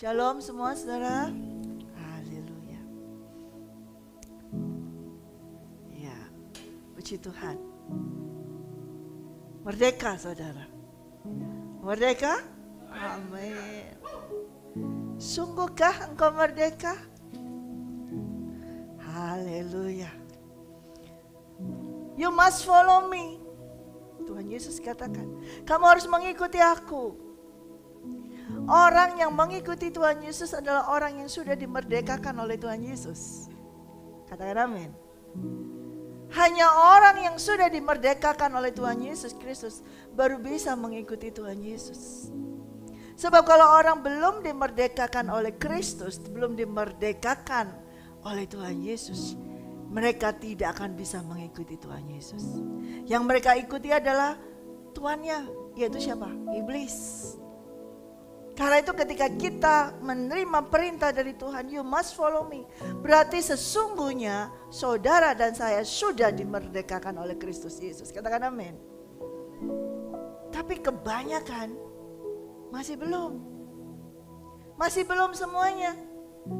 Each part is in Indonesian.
Shalom semua saudara. Haleluya. Ya, puji Tuhan. Merdeka saudara. Merdeka? Amin. Sungguhkah engkau merdeka? Haleluya. You must follow me. Tuhan Yesus katakan, kamu harus mengikuti aku. Orang yang mengikuti Tuhan Yesus adalah orang yang sudah dimerdekakan oleh Tuhan Yesus. Katakan amin. Hanya orang yang sudah dimerdekakan oleh Tuhan Yesus Kristus baru bisa mengikuti Tuhan Yesus. Sebab kalau orang belum dimerdekakan oleh Kristus, belum dimerdekakan oleh Tuhan Yesus, mereka tidak akan bisa mengikuti Tuhan Yesus. Yang mereka ikuti adalah tuannya, yaitu siapa? Iblis. Karena itu ketika kita menerima perintah dari Tuhan, you must follow me. Berarti sesungguhnya saudara dan saya sudah dimerdekakan oleh Kristus Yesus. Katakan amin. Tapi kebanyakan masih belum. Masih belum semuanya.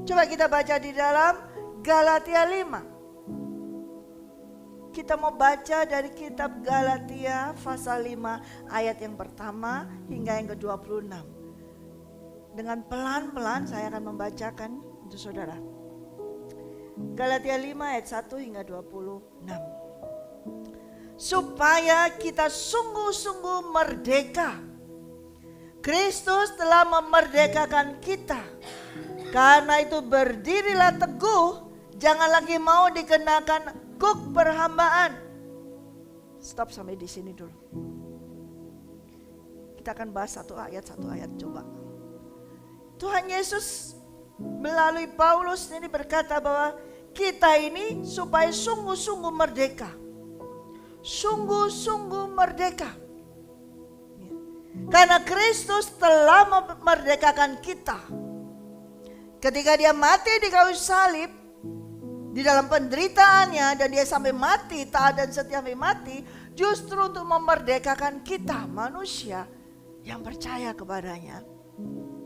Coba kita baca di dalam Galatia 5. Kita mau baca dari kitab Galatia pasal 5 ayat yang pertama hingga yang ke-26. Dengan pelan-pelan saya akan membacakan untuk saudara. Galatia 5 ayat 1 hingga 26. Supaya kita sungguh-sungguh merdeka. Kristus telah memerdekakan kita. Karena itu berdirilah teguh, jangan lagi mau dikenakan kuk perhambaan. Stop sampai di sini dulu. Kita akan bahas satu ayat coba. Tuhan Yesus melalui Paulus ini berkata bahwa kita ini supaya sungguh-sungguh merdeka. Sungguh-sungguh merdeka. Karena Kristus telah memerdekakan kita. Ketika dia mati di kayu salib, di dalam penderitaannya dan dia sampai mati, taat dan setia sampai mati, justru untuk memerdekakan kita manusia yang percaya kepadanya.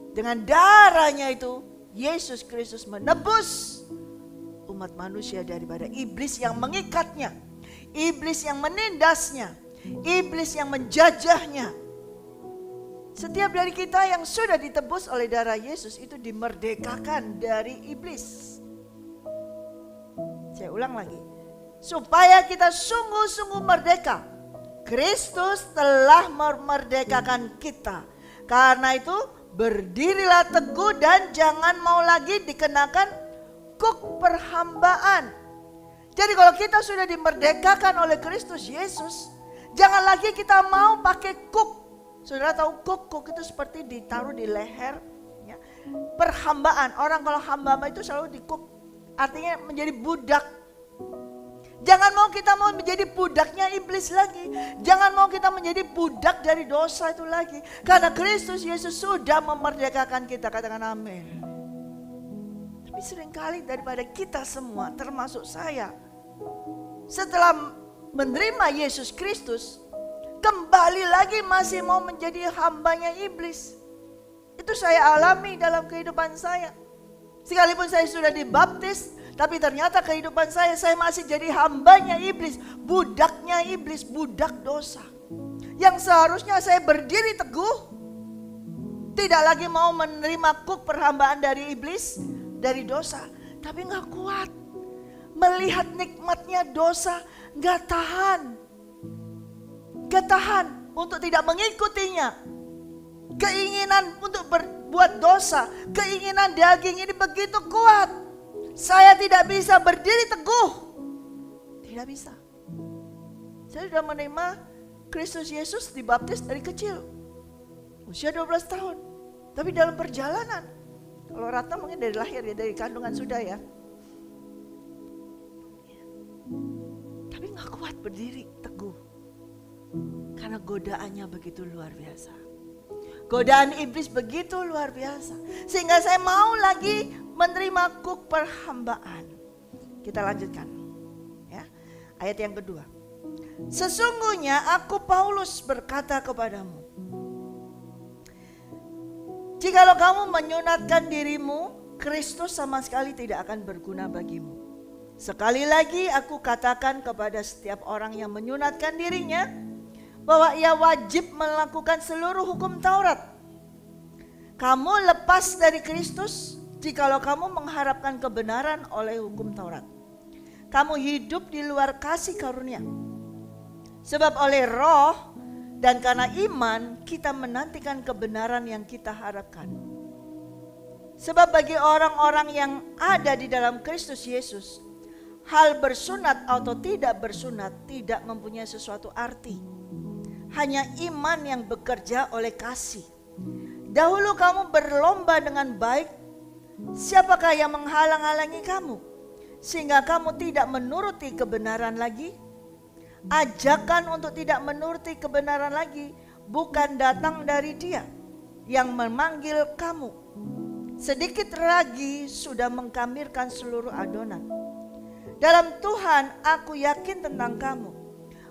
Dengan darahnya itu, Yesus Kristus menebus umat manusia daripada iblis yang mengikatnya, iblis yang menindasnya, iblis yang menjajahnya. Setiap dari kita yang sudah ditebus oleh darah Yesus itu dimerdekakan dari iblis. Saya ulang lagi. Supaya kita sungguh-sungguh merdeka. Kristus telah memerdekakan kita. Karena itu berdirilah teguh dan jangan mau lagi dikenakan kuk perhambaan. Jadi kalau kita sudah dimerdekakan oleh Kristus Yesus, jangan lagi kita mau pakai kuk. Saudara tahu kuk itu seperti ditaruh di leher. Ya. Perhambaan, orang kalau hamba itu selalu dikuk. Artinya menjadi budak. Jangan mau kita mau menjadi budaknya iblis lagi. Jangan mau kita menjadi budak dari dosa itu lagi. Karena Kristus Yesus sudah memerdekakan kita. Katakan amin. Tapi seringkali daripada kita semua termasuk saya, setelah menerima Yesus Kristus, kembali lagi masih mau menjadi hambanya iblis. Itu saya alami dalam kehidupan saya. Sekalipun saya sudah dibaptis, tapi ternyata kehidupan saya masih jadi hambanya iblis, budaknya iblis, budak dosa. Yang seharusnya saya berdiri teguh, tidak lagi mau menerima kuk perhambaan dari iblis, dari dosa. Tapi gak kuat, melihat nikmatnya dosa, gak tahan. Gak tahan untuk tidak mengikutinya. Keinginan untuk berbuat dosa, keinginan daging ini begitu kuat. Saya tidak bisa berdiri teguh. Tidak bisa. Saya sudah menerima Kristus Yesus dibaptis dari kecil. Usia 12 tahun. Tapi dalam perjalanan, kalau Ratna mungkin dari lahir ya, dari kandungan sudah ya. Tapi gak kuat berdiri teguh. Karena godaannya begitu luar biasa. Godaan iblis begitu luar biasa. Sehingga saya mau lagi menerima kuk perhambaan. Kita lanjutkan. Ya. Ayat yang kedua. Sesungguhnya aku Paulus berkata kepadamu. Jikalau kamu menyunatkan dirimu, Kristus sama sekali tidak akan berguna bagimu. Sekali lagi aku katakan kepada setiap orang yang menyunatkan dirinya, bahwa ia wajib melakukan seluruh hukum Taurat. Kamu lepas dari Kristus jikalau kamu mengharapkan kebenaran oleh hukum Taurat. Kamu hidup di luar kasih karunia. Sebab oleh Roh dan karena iman kita menantikan kebenaran yang kita harapkan. Sebab bagi orang-orang yang ada di dalam Kristus Yesus, hal bersunat atau tidak bersunat tidak mempunyai sesuatu arti. Hanya iman yang bekerja oleh kasih. Dahulu kamu berlomba dengan baik, siapakah yang menghalang-halangi kamu? Sehingga kamu tidak menuruti kebenaran lagi. Ajakan untuk tidak menuruti kebenaran lagi bukan datang dari Dia yang memanggil kamu. Sedikit lagi sudah mengkamirkan seluruh adonan. Dalam Tuhan aku yakin tentang kamu,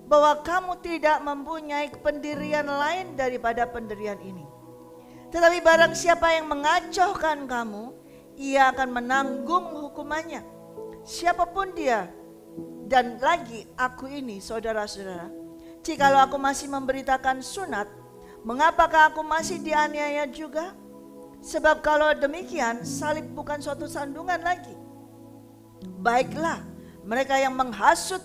bahwa kamu tidak mempunyai pendirian lain daripada pendirian ini. Tetapi barang siapa yang mengacaukan kamu, ia akan menanggung hukumannya. Siapapun dia. Dan lagi aku ini, saudara-saudara, jikalau aku masih memberitakan sunat, mengapakah aku masih dianiaya juga? Sebab kalau demikian, salib bukan suatu sandungan lagi. Baiklah mereka yang menghasut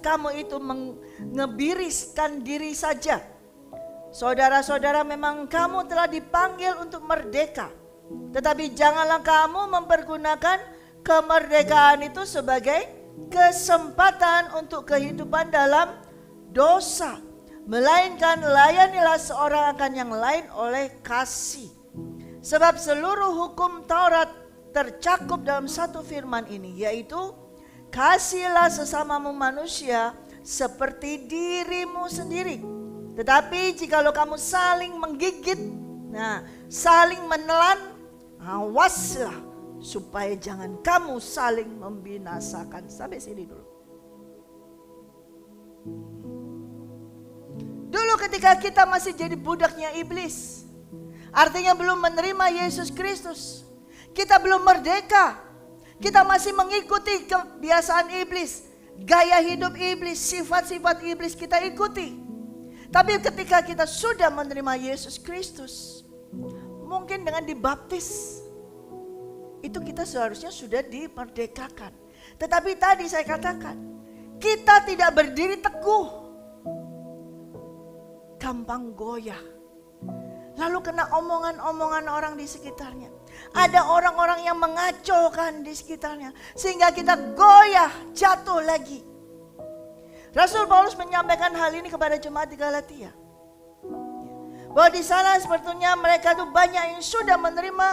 kamu itu mengebiriskan diri saja. Saudara-saudara, memang kamu telah dipanggil untuk merdeka. Tetapi janganlah kamu mempergunakan kemerdekaan itu sebagai kesempatan untuk kehidupan dalam dosa. Melainkan layanilah seorang akan yang lain oleh kasih. Sebab seluruh hukum Taurat tercakup dalam satu firman ini, yaitu kasihilah sesamamu manusia seperti dirimu sendiri. Tetapi jikalau kamu saling menggigit, saling menelan, awaslah supaya jangan kamu saling membinasakan. Sampai sini dulu. Dulu ketika kita masih jadi budaknya iblis, artinya belum menerima Yesus Kristus, kita belum merdeka. Kita masih mengikuti kebiasaan iblis, gaya hidup iblis, sifat-sifat iblis kita ikuti. Tapi ketika kita sudah menerima Yesus Kristus, mungkin dengan dibaptis, itu kita seharusnya sudah dimerdekakan. Tetapi tadi saya katakan, kita tidak berdiri teguh, gampang goyah. Lalu kena omongan-omongan orang di sekitarnya. Ada orang-orang yang mengacaukan di sekitarnya, sehingga kita goyah, jatuh lagi. Rasul Paulus menyampaikan hal ini kepada jemaat di Galatia, bahwa di sana sebetulnya mereka itu banyak yang sudah menerima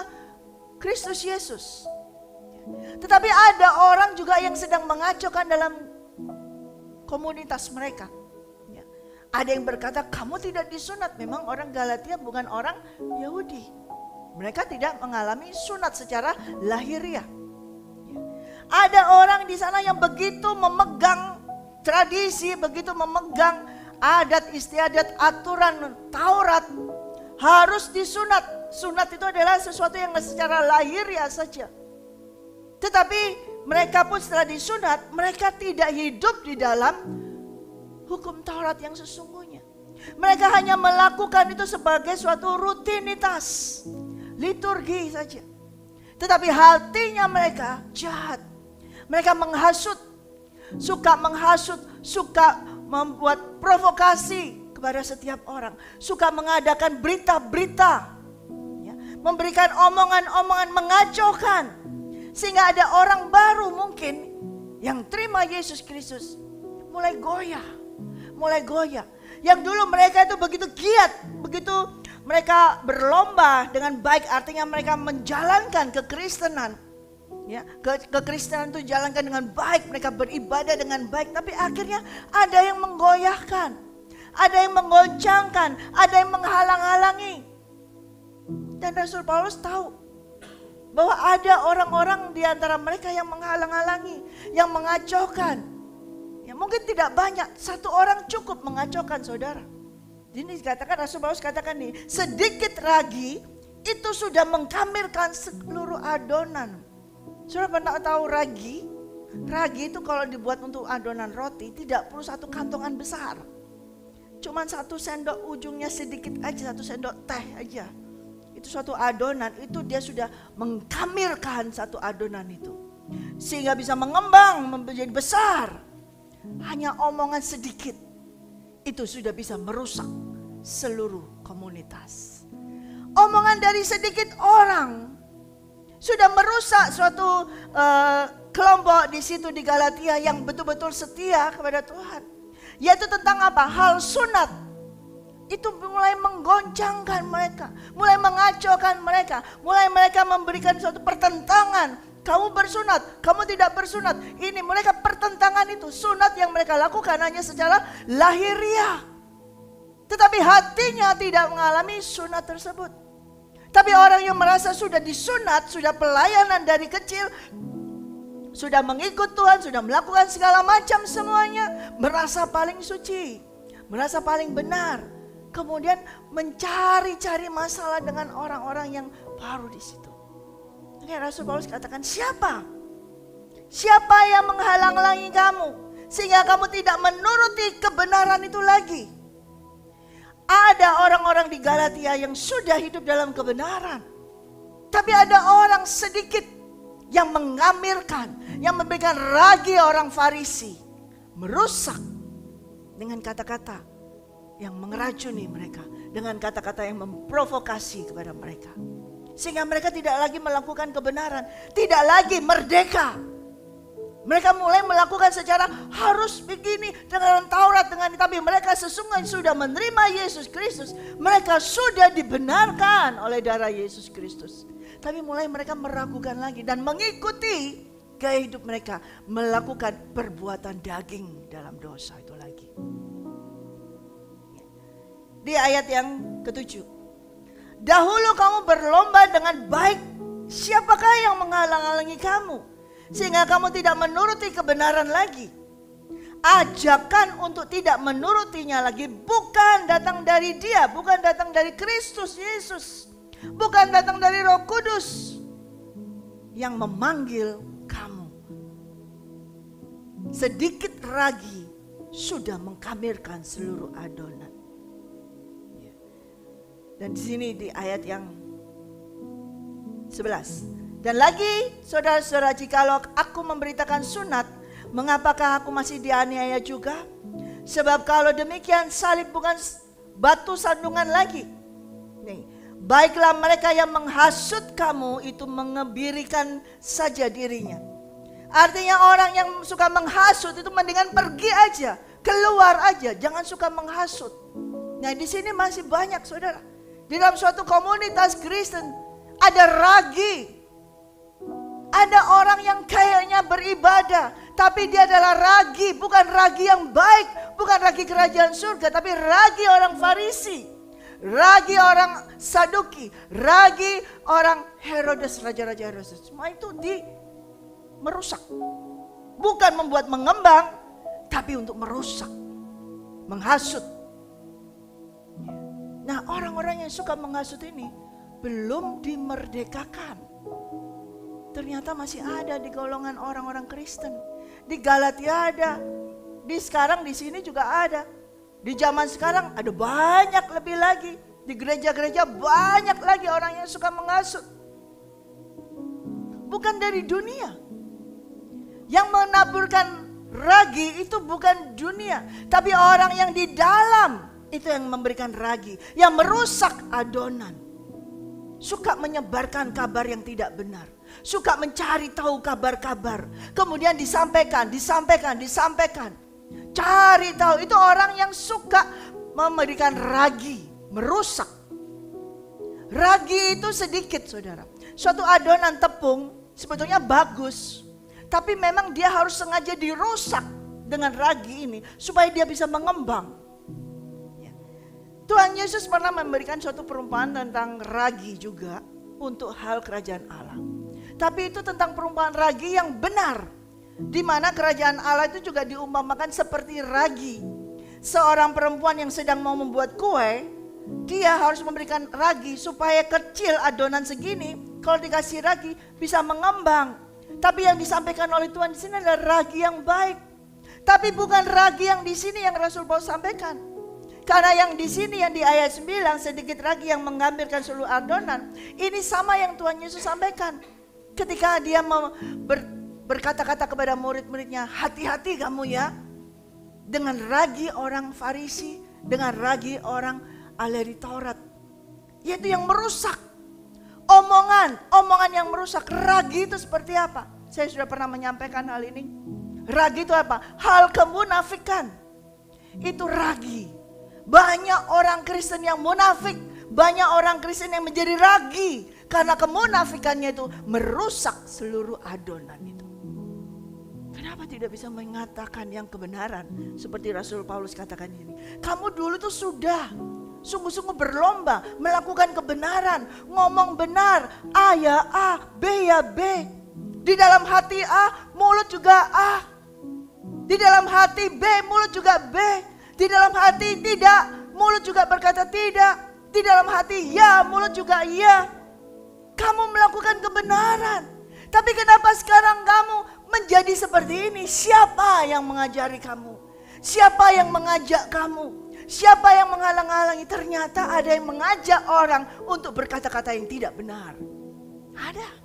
Kristus Yesus. Tetapi ada orang juga yang sedang mengacaukan dalam komunitas mereka. Ada yang berkata, kamu tidak disunat. Memang orang Galatia bukan orang Yahudi. Mereka tidak mengalami sunat secara lahiriah. Ada orang di sana yang begitu memegang tradisi, begitu memegang adat istiadat, aturan Taurat, harus disunat. Sunat itu adalah sesuatu yang secara lahiriah saja. Tetapi mereka pun setelah disunat, mereka tidak hidup di dalam hukum Taurat yang sesungguhnya. Mereka hanya melakukan itu sebagai suatu rutinitas, liturgi saja. Tetapi hatinya mereka jahat. Mereka menghasut, suka membuat provokasi kepada setiap orang, suka mengadakan berita-berita, memberikan omongan-omongan mengacaukan, sehingga ada orang baru mungkin yang terima Yesus Kristus mulai goyah. Yang dulu mereka itu begitu giat, begitu mereka berlomba dengan baik, artinya mereka menjalankan kekristenan. Kekristenan itu jalankan dengan baik, mereka beribadah dengan baik, tapi akhirnya ada yang menggoyahkan, ada yang menggoncangkan, ada yang menghalang-halangi. Dan Rasul Paulus tahu bahwa ada orang-orang di antara mereka yang menghalang-halangi, yang mengacaukan. Mungkin tidak banyak, satu orang cukup mengacaukan saudara. Ini dikatakan, Rasul Paulus katakan nih, sedikit ragi itu sudah mengkamirkan seluruh adonan. Sudah pernah tahu ragi? Ragi itu kalau dibuat untuk adonan roti tidak perlu satu kantongan besar. Cuman 1 sendok ujungnya sedikit aja, 1 sendok teh aja. Itu suatu adonan, itu dia sudah mengkamirkan satu adonan itu. Sehingga bisa mengembang menjadi besar. Hanya omongan sedikit itu sudah bisa merusak seluruh komunitas. Omongan dari sedikit orang sudah merusak suatu kelompok di situ di Galatia yang betul-betul setia kepada Tuhan. Yaitu tentang apa? Hal sunat. Itu mulai menggoncangkan mereka, mulai mengacaukan mereka, mulai mereka memberikan suatu pertentangan. Kamu bersunat, kamu tidak bersunat. Ini mereka pertentangan itu. Sunat yang mereka lakukan hanya secara lahiriah. Tetapi hatinya tidak mengalami sunat tersebut. Tapi orang yang merasa sudah disunat, sudah pelayanan dari kecil, sudah mengikut Tuhan, sudah melakukan segala macam semuanya, merasa paling suci, merasa paling benar. Kemudian mencari-cari masalah dengan orang-orang yang baru di situ. Oke, Rasul Paulus katakan, siapa? Siapa yang menghalang-halangi kamu sehingga kamu tidak menuruti kebenaran itu lagi? Ada orang-orang di Galatia yang sudah hidup dalam kebenaran. Tapi ada orang sedikit yang mengamirkan, yang memberikan ragi orang Farisi, merusak dengan kata-kata yang mengeracuni mereka, dengan kata-kata yang memprovokasi kepada mereka. Sehingga mereka tidak lagi melakukan kebenaran, tidak lagi merdeka. Mereka mulai melakukan secara harus begini dengan Taurat, dengan tapi mereka sesungguhnya sudah menerima Yesus Kristus. Mereka sudah dibenarkan oleh darah Yesus Kristus. Tapi mulai mereka meragukan lagi dan mengikuti gaya hidup mereka, melakukan perbuatan daging dalam dosa itu lagi. Di ayat yang ke-7. Dahulu kamu berlomba dengan baik, siapakah yang menghalang-halangi kamu? Sehingga kamu tidak menuruti kebenaran lagi. Ajakan untuk tidak menurutinya lagi bukan datang dari dia, bukan datang dari Kristus Yesus, bukan datang dari Roh Kudus yang memanggil kamu. Sedikit ragi sudah mengkamirkan seluruh adonan. Dan di sini di ayat yang 11. Dan lagi saudara-saudara, jikalau aku memberitakan sunat, mengapakah aku masih dianiaya juga? Sebab kalau demikian salib bukan batu sandungan lagi. Nih, baiklah mereka yang menghasut kamu itu mengebirikan saja dirinya. Artinya orang yang suka menghasut itu mendingan pergi aja, keluar aja, jangan suka menghasut. Nah, di sini masih banyak saudara. Di dalam suatu komunitas Kristen ada ragi. Ada orang yang kayaknya beribadah, tapi dia adalah ragi, bukan ragi yang baik, bukan ragi kerajaan surga, tapi ragi orang Farisi, ragi orang Saduki, ragi orang Herodes, raja-raja Herodes. Semua itu merusak. Bukan membuat mengembang, tapi untuk merusak, menghasut. Nah, orang-orang yang suka menghasut ini belum dimerdekakan. Ternyata masih ada di golongan orang-orang Kristen. Di Galatia ada, sekarang di sini juga ada. Di zaman sekarang ada banyak lebih lagi. Di gereja-gereja banyak lagi orang yang suka menghasut. Bukan dari dunia. Yang menaburkan ragi itu bukan dunia, tapi orang yang di dalam itu yang memberikan ragi, yang merusak adonan. Suka menyebarkan kabar yang tidak benar. Suka mencari tahu kabar-kabar. Kemudian disampaikan. Cari tahu, itu orang yang suka memberikan ragi, merusak. Ragi itu sedikit saudara. Suatu adonan tepung sebetulnya bagus. Tapi memang dia harus sengaja dirusak dengan ragi ini supaya dia bisa mengembang. Tuhan Yesus pernah memberikan suatu perumpamaan tentang ragi juga untuk hal kerajaan Allah. Tapi itu tentang perumpamaan ragi yang benar. Di mana kerajaan Allah itu juga diumpamakan seperti ragi. seorang perempuan yang sedang mau membuat kue, dia harus memberikan ragi supaya kecil adonan segini, kalau dikasih ragi bisa mengembang. Tapi yang disampaikan oleh Tuhan di sini adalah ragi yang baik. Tapi bukan ragi yang di sini yang Rasul Paulus sampaikan. Karena yang di sini yang di ayat 9 sedikit ragi yang mengambilkan seluruh adonan. Ini sama yang Tuhan Yesus sampaikan. Ketika dia berkata-kata kepada murid-muridnya, hati-hati kamu ya dengan ragi orang Farisi, dengan ragi orang ahli Taurat, yaitu yang merusak. Omongan yang merusak. Ragi itu seperti apa? Saya sudah pernah menyampaikan hal ini. Ragi itu apa? Hal kemunafikan. Itu ragi. Banyak orang Kristen yang munafik, banyak orang Kristen yang menjadi ragi karena kemunafikannya itu merusak seluruh adonan itu. Kenapa tidak bisa mengatakan yang kebenaran seperti Rasul Paulus katakan ini? Kamu dulu tuh sudah sungguh-sungguh berlomba melakukan kebenaran, ngomong benar, A ya A, B ya B. Di dalam hati A, mulut juga A. Di dalam hati B, mulut juga B. Di dalam hati tidak, mulut juga berkata tidak. Di dalam hati ya, mulut juga ya. Kamu melakukan kebenaran. Tapi kenapa sekarang kamu menjadi seperti ini? Siapa yang mengajari kamu? Siapa yang mengajak kamu? Siapa yang menghalang-halangi? Ternyata ada yang mengajak orang untuk berkata-kata yang tidak benar. Ada.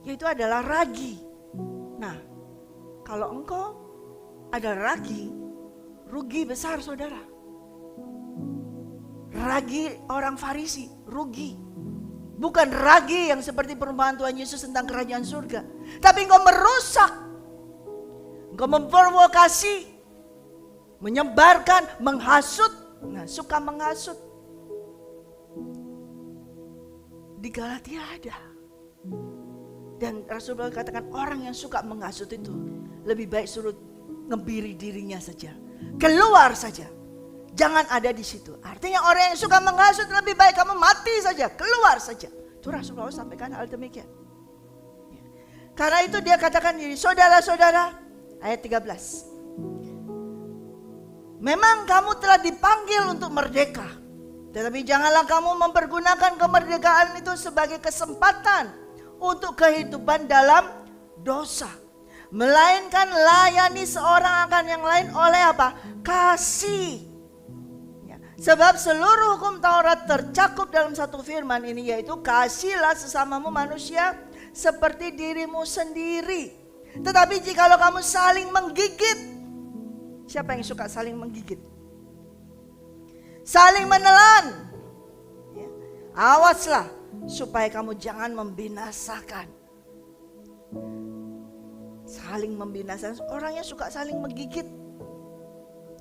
Yaitu adalah ragi. Nah, kalau engkau adalah ragi, rugi besar saudara. Ragi orang Farisi, rugi. Bukan ragi yang seperti perumpamaan Tuhan Yesus tentang kerajaan surga. Tapi engkau merusak. Engkau memprovokasi, menyebarkan, menghasut. Nah, suka menghasut. Di Galatia ada. Dan Rasul Paulus katakan orang yang suka menghasut itu lebih baik suruh ngebiri dirinya saja. Keluar saja. Jangan ada di situ. Artinya orang yang suka menghasut lebih baik kamu mati saja. Keluar saja. Itu Rasul Paulus sampaikan hal demikian. Karena itu dia katakan diri, saudara-saudara, ayat 13. Memang kamu telah dipanggil untuk merdeka. Tetapi janganlah kamu mempergunakan kemerdekaan itu sebagai kesempatan untuk kehidupan dalam dosa. Melainkan layani seorang akan yang lain oleh apa? Kasih. Ya. Sebab seluruh hukum Taurat tercakup dalam satu firman ini, yaitu kasihlah sesamamu manusia seperti dirimu sendiri. Tetapi jikalau kamu saling menggigit, siapa yang suka saling menggigit? Saling menelan. Ya. Awaslah supaya kamu jangan membinasakan. Saling membinasakan. Orang yang suka saling menggigit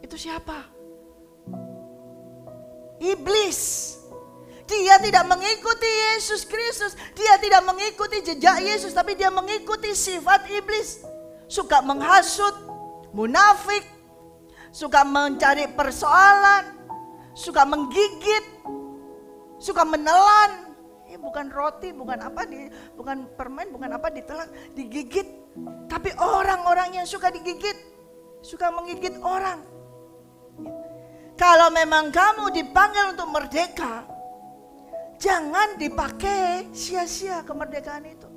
itu siapa? Iblis. Dia tidak mengikuti Yesus Kristus. Dia tidak mengikuti jejak Yesus, tapi dia mengikuti sifat iblis. Suka menghasut, munafik, suka mencari persoalan, suka menggigit, suka menelan. Bukan roti, bukan apa, bukan permen, bukan apa ditelan, digigit. Tapi orang-orang yang suka digigit, suka menggigit orang. Kalau memang kamu dipanggil untuk merdeka, jangan dipakai sia-sia kemerdekaan itu.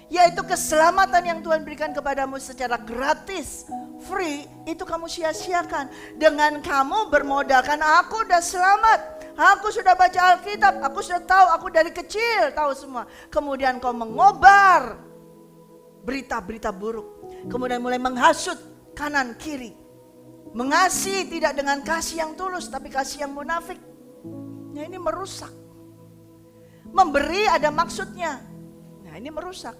Yaitu keselamatan yang Tuhan berikan kepadamu secara gratis, free, itu kamu sia-siakan. Dengan kamu bermodalkan, aku udah selamat, aku sudah baca Alkitab, aku sudah tahu, aku dari kecil tahu semua. Kemudian kau mengobar berita-berita buruk. Kemudian mulai menghasut kanan kiri. Mengasihi tidak dengan kasih yang tulus, tapi kasih yang munafik. Nah, ini merusak. Memberi ada maksudnya. Nah, ini merusak.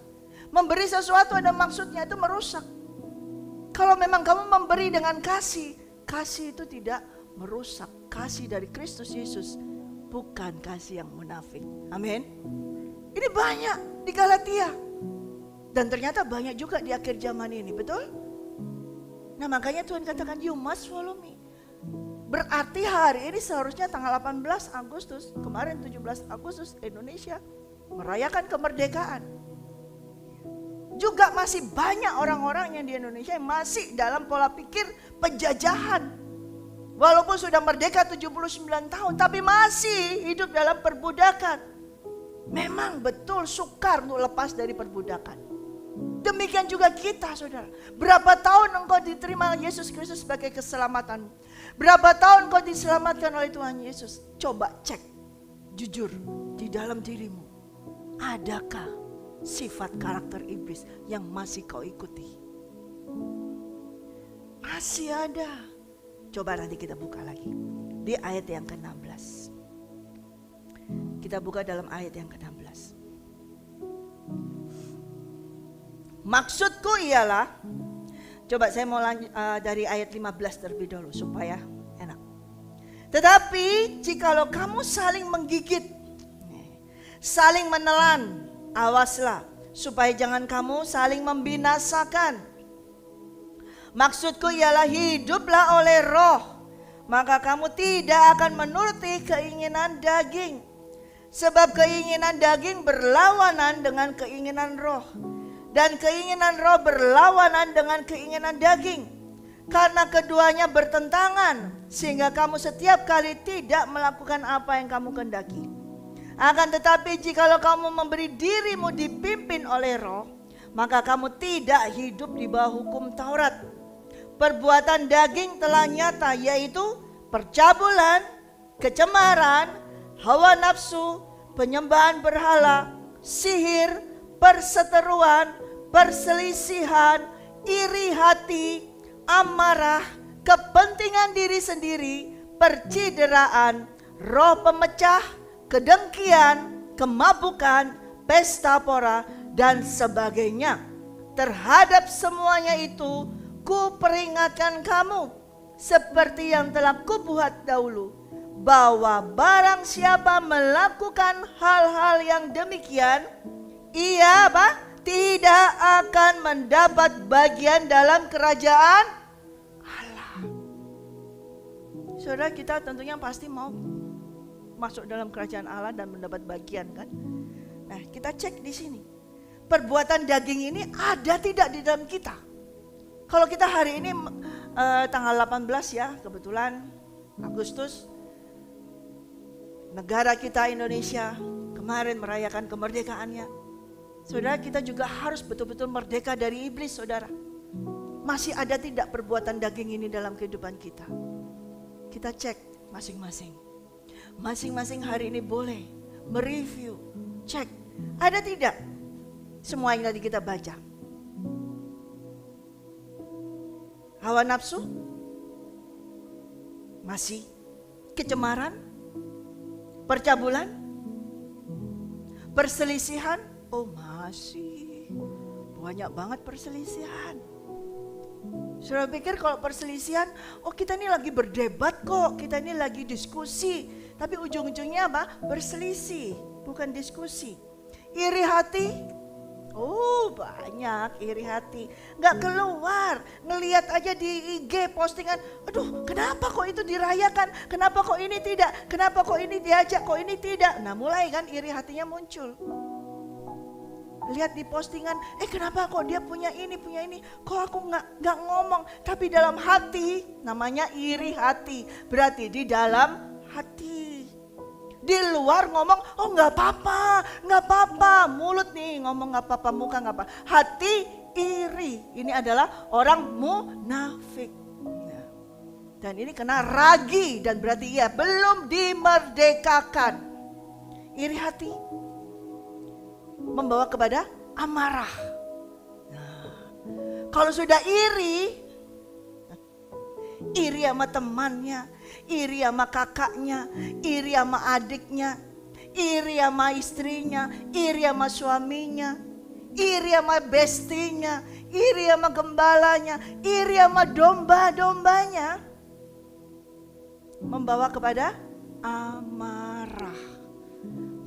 Memberi sesuatu ada maksudnya, itu merusak. Kalau memang kamu memberi dengan kasih, kasih itu tidak merusak. Kasih dari Kristus Yesus, bukan kasih yang munafik. Amin. Ini banyak di Galatia. Dan ternyata banyak juga di akhir zaman ini, betul? Nah, makanya Tuhan katakan you must follow me. Berarti hari ini seharusnya tanggal 18 Agustus, kemarin 17 Agustus Indonesia merayakan kemerdekaan. Juga masih banyak orang-orang yang di Indonesia yang masih dalam pola pikir penjajahan. Walaupun sudah merdeka 79 tahun, tapi masih hidup dalam perbudakan. Memang betul sukar untuk lepas dari perbudakan. Demikian juga kita, saudara. Berapa tahun engkau diterima Yesus Kristus sebagai keselamatanmu? Berapa tahun engkau diselamatkan oleh Tuhan Yesus? Coba cek, jujur, di dalam dirimu. Adakah sifat karakter iblis yang masih kau ikuti? Masih ada. Coba nanti kita buka lagi di ayat yang ke-16. Kita buka dalam ayat yang ke-16. Maksudku ialah, coba saya mau lanjut dari ayat 15 terlebih dahulu supaya enak. Tetapi jikalau kamu saling menggigit, saling menelan, awaslah supaya jangan kamu saling membinasakan. Maksudku ialah hiduplah oleh roh, maka kamu tidak akan menuruti keinginan daging. Sebab keinginan daging berlawanan dengan keinginan roh, dan keinginan roh berlawanan dengan keinginan daging. Karena keduanya bertentangan, sehingga kamu setiap kali tidak melakukan apa yang kamu kehendaki. Akan tetapi jikalau kamu memberi dirimu dipimpin oleh roh, maka kamu tidak hidup di bawah hukum Taurat. Perbuatan daging telah nyata, yaitu percabulan, kecemaran, hawa nafsu, penyembahan berhala, sihir, perseteruan, perselisihan, iri hati, amarah, kepentingan diri sendiri, percideraan, roh pemecah, kedengkian, kemabukan, pesta pora, dan sebagainya. Terhadap semuanya itu ku peringatkan kamu, seperti yang telah kubuat dahulu, bahwa barang siapa melakukan hal-hal yang demikian, ia tidak akan mendapat bagian dalam kerajaan Allah. Saudara, kita tentunya pasti mau masuk dalam kerajaan Allah dan mendapat bagian, kan? Nah, kita cek di sini. Perbuatan daging ini ada tidak di dalam kita? Kalau kita hari ini tanggal 18 ya, kebetulan Agustus, negara kita Indonesia kemarin merayakan kemerdekaannya. Saudara, kita juga harus betul-betul merdeka dari iblis, saudara. Masih ada tidak perbuatan daging ini dalam kehidupan kita? Kita cek masing-masing. Masing-masing hari ini boleh mereview, cek, ada tidak semua yang tadi kita baca. Hawa nafsu masih, kecemaran, percabulan, perselisihan, oh masih banyak banget perselisihan. Saudara pikir kalau perselisihan, oh kita ini lagi berdebat kok, kita ini lagi diskusi, tapi ujung-ujungnya apa? Berselisih, bukan diskusi. Iri hati, oh banyak iri hati, gak keluar, ngelihat aja di IG postingan, aduh kenapa kok itu dirayakan, kenapa kok ini tidak, kenapa kok ini diajak, kok ini tidak. Nah mulai kan iri hatinya muncul. Lihat di postingan, kenapa kok dia punya ini, kok aku gak ngomong. Tapi dalam hati, namanya iri hati, berarti di dalam hati. Di luar ngomong, oh gak apa-apa, mulut nih ngomong gak apa-apa, muka gak apa, hati iri. Ini adalah orang munafik. Dan ini kena ragi, dan berarti ia belum dimerdekakan. Iri hati membawa kepada amarah. Nah, kalau sudah iri sama temannya, iri sama kakaknya, iri sama adiknya, iri sama istrinya, iri sama suaminya, iri sama bestinya, iri sama gembalanya, iri sama domba-dombanya, membawa kepada amarah.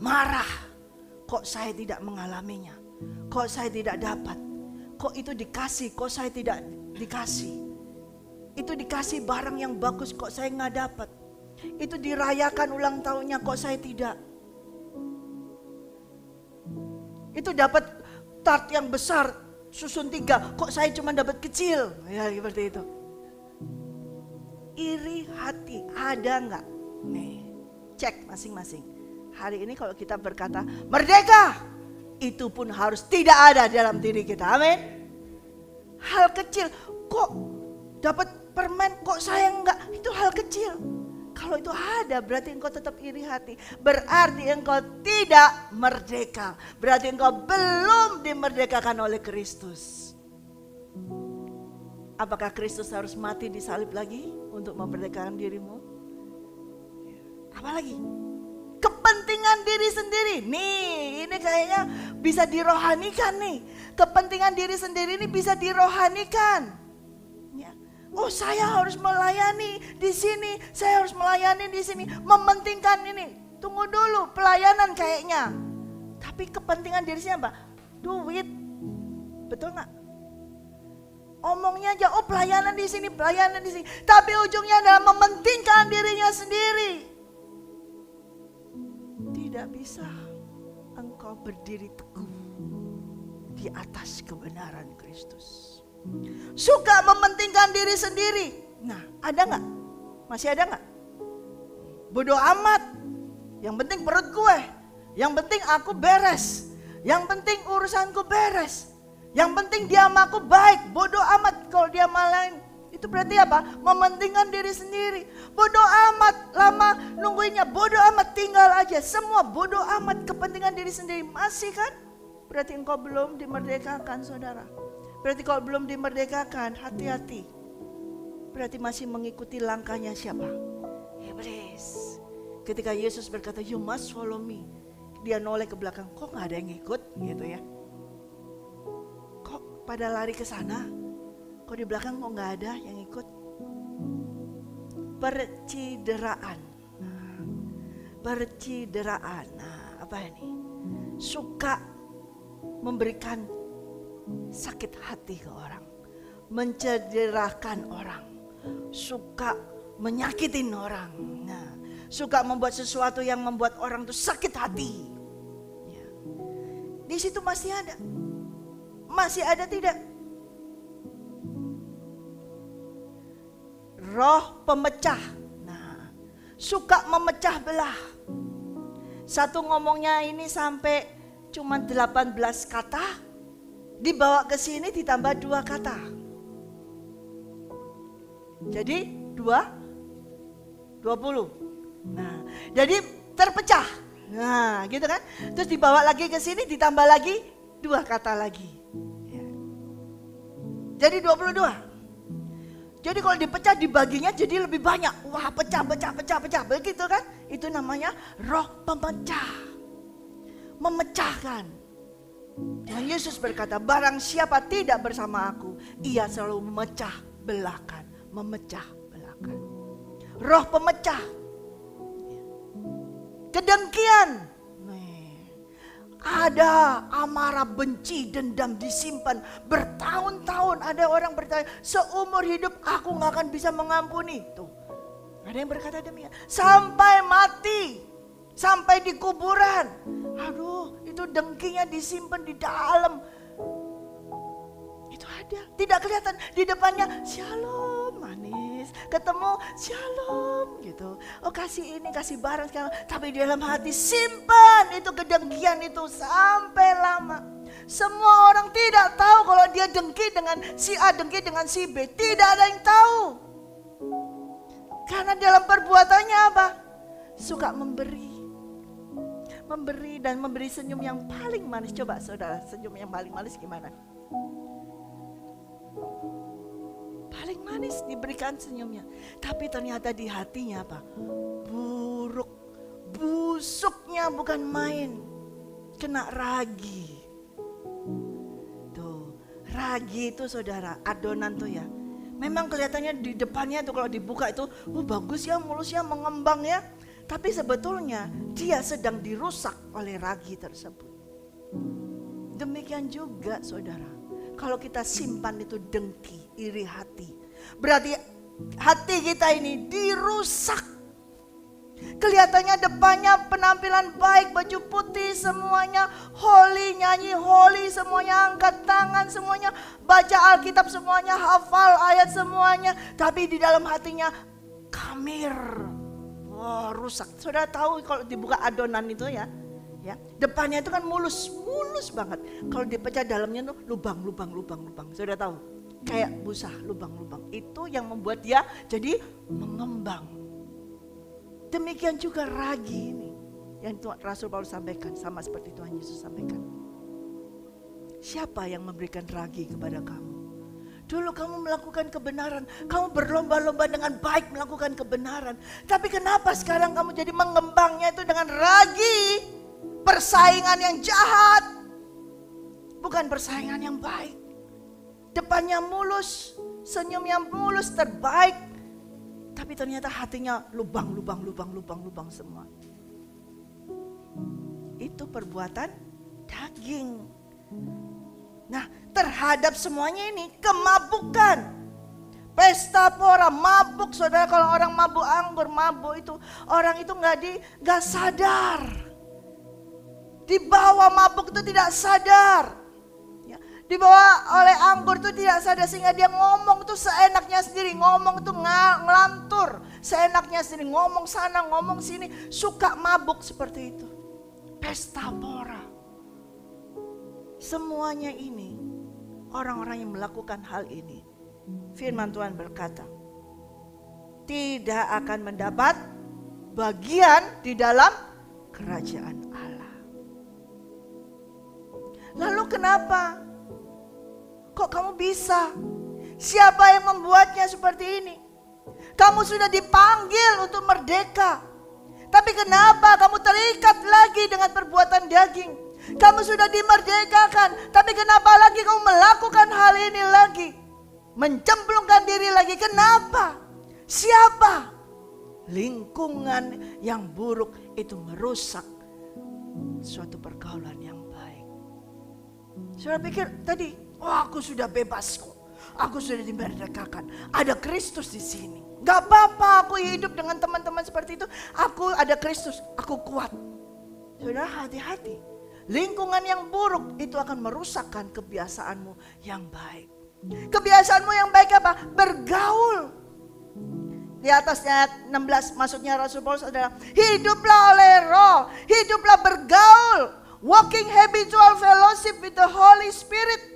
Marah, kok saya tidak mengalaminya, kok saya tidak dapat, kok itu dikasih, kok saya tidak dikasih. Itu dikasih barang yang bagus, kok saya nggak dapat. Itu dirayakan ulang tahunnya, kok saya tidak. Itu dapat tart yang besar, susun 3, kok saya cuma dapat kecil. Ya seperti itu. iri hati. Ada nggak? Nih, cek masing-masing. Hari ini kalau kita berkata merdeka, itu pun harus tidak ada dalam diri kita. Amin. Hal kecil, kok dapat permen, kok saya enggak? Itu hal kecil. Kalau itu ada, berarti engkau tetap iri hati. Berarti engkau tidak merdeka. Berarti engkau belum dimerdekakan oleh Kristus. Apakah Kristus harus mati disalib lagi untuk memerdekakan dirimu? Apalagi? Kepentingan diri sendiri. Nih, ini kayaknya bisa dirohanikan nih. Kepentingan diri sendiri ini bisa dirohanikan. Ya. Oh, saya harus melayani di sini, saya harus melayani di sini, mementingkan ini. Tunggu dulu, pelayanan kayaknya. Tapi kepentingan diri siapa? Duit. Betul nggak? Omongnya aja, oh pelayanan di sini, pelayanan di sini. Tapi ujungnya adalah mementingkan dirinya sendiri. Tidak bisa engkau berdiri teguh di atas kebenaran Kristus. Suka mementingkan diri sendiri. Nah, ada nggak? Masih ada nggak? Bodoh amat. Yang penting perut gue. Yang penting aku beres. Yang penting urusanku beres. Yang penting dia sama aku baik. Bodoh amat kalau dia malahin. Itu berarti apa? Mementingkan diri sendiri. Bodoh amat, lama nungguinnya. Bodoh amat, tinggal aja. Semua bodoh amat, kepentingan diri sendiri. Masih kan? Berarti engkau belum dimerdekakan, saudara. Berarti kalau belum dimerdekakan, hati-hati. Berarti masih mengikuti langkahnya siapa? Iblis. Ketika Yesus berkata, you must follow me. Dia noleh ke belakang. Kok gak ada yang ikut? Gitu ya. Kok pada lari ke sana? Kok di belakang kok gak ada yang ikut? Percideraan. Percideraan. Nah, apa ini? Suka memberikan sakit hati ke orang. Mencederakan orang. Suka menyakitin orang. Nah, suka membuat sesuatu yang membuat orang itu sakit hati. Ya. Di situ masih ada. Masih ada tidak? Roh pemecah. Nah, suka memecah belah. Satu ngomongnya ini sampai cuma 18 kata, dibawa ke sini ditambah 2 kata. Jadi 20. Nah, jadi terpecah. Nah, gitu kan? Terus dibawa lagi ke sini ditambah lagi 2 kata lagi. Ya. Jadi 22. Jadi kalau dipecah dibaginya jadi lebih banyak. Wah, pecah. Begitu kan? Itu namanya roh pemecah. Memecahkan. Dan Yesus berkata, barang siapa tidak bersama aku, ia selalu memecah belahkan. Memecah belahkan. Roh pemecah. Kedengkian. Ada amarah, benci, dendam disimpan bertahun-tahun. Ada orang bertanya, seumur hidup aku gak akan bisa mengampuni. Tuh, ada yang berkata demikian. Sampai mati, sampai di kuburan. Aduh, itu dengkinya disimpan di dalam. Itu ada, tidak kelihatan. Di depannya, shalom, manis. Ketemu, shalom gitu. Oh, kasih ini, kasih barang sekarang. Tapi di dalam hati simpan itu kedengkian itu sampai lama. Semua orang tidak tahu kalau dia dengki dengan si A, dengki dengan si B. Tidak ada yang tahu. Karena dalam perbuatannya apa? Suka memberi. Memberi dan memberi senyum yang paling manis. Coba saudara, senyum yang paling manis gimana? Paling manis diberikan senyumnya. Tapi ternyata di hatinya apa? Buruk. Busuknya bukan main. Kena ragi. Tuh, ragi itu saudara, adonan tuh ya. Memang kelihatannya di depannya tuh kalau dibuka itu, bagus ya, mulusnya mengembang ya. Tapi sebetulnya dia sedang dirusak oleh ragi tersebut. Demikian juga saudara. Kalau kita simpan itu dengki, iri hati, berarti hati kita ini dirusak. Kelihatannya depannya penampilan baik, baju putih semuanya, holy, nyanyi holy, semuanya angkat tangan, semuanya baca Alkitab, semuanya hafal ayat semuanya. Tapi di dalam hatinya khamir. Wah, rusak. Saudara tahu kalau dibuka adonan itu ya, depannya itu kan mulus banget. Kalau dipecah dalamnya tuh lubang. Saudara tahu? Kayak busa, lubang. Itu yang membuat dia jadi mengembang. Demikian juga ragi ini yang Rasul Paulus sampaikan, sama seperti Tuhan Yesus sampaikan. Siapa yang memberikan ragi kepada kamu? Dulu kamu melakukan kebenaran, kamu berlomba-lomba dengan baik melakukan kebenaran. Tapi kenapa sekarang kamu jadi mengembangnya itu dengan ragi? Persaingan yang jahat, bukan persaingan yang baik. Depannya mulus, senyumnya mulus, terbaik. Tapi ternyata hatinya lubang semua. Itu perbuatan daging. Nah, terhadap semuanya ini kemabukan. Pesta pora, mabuk. Saudara, kalau orang mabuk anggur, mabuk itu, orang itu nggak sadar. Dibawa mabuk itu tidak sadar. Ya, dibawa oleh anggur itu tidak sadar, sehingga dia ngomong itu seenaknya sendiri, ngomong itu ngelantur, seenaknya sendiri, ngomong sana, ngomong sini, suka mabuk seperti itu. Pesta pora. Semuanya ini, orang-orang yang melakukan hal ini, firman Tuhan berkata, tidak akan mendapat bagian di dalam kerajaan Allah. Lalu kenapa? Kok kamu bisa? Siapa yang membuatnya seperti ini? Kamu sudah dipanggil untuk merdeka. Tapi kenapa kamu terikat lagi dengan perbuatan daging? Kamu sudah dimerdekakan, tapi kenapa lagi kamu melakukan hal ini lagi? Mencemplungkan diri lagi, kenapa? Siapa? Lingkungan yang buruk itu merusak suatu pergaulan yang baik. Saudara pikir tadi, aku sudah bebas kok. Aku sudah dimerdekakan. Ada Kristus di sini. Gak apa-apa aku hidup dengan teman-teman seperti itu. Aku ada Kristus, aku kuat. Saudara, hati-hati. Lingkungan yang buruk itu akan merusakkan kebiasaanmu yang baik. Kebiasaanmu yang baik apa? Bergaul. Di atasnya ayat 16 maksudnya Rasul Paulus adalah hiduplah oleh roh, hiduplah bergaul, walking habitual fellowship with the Holy Spirit.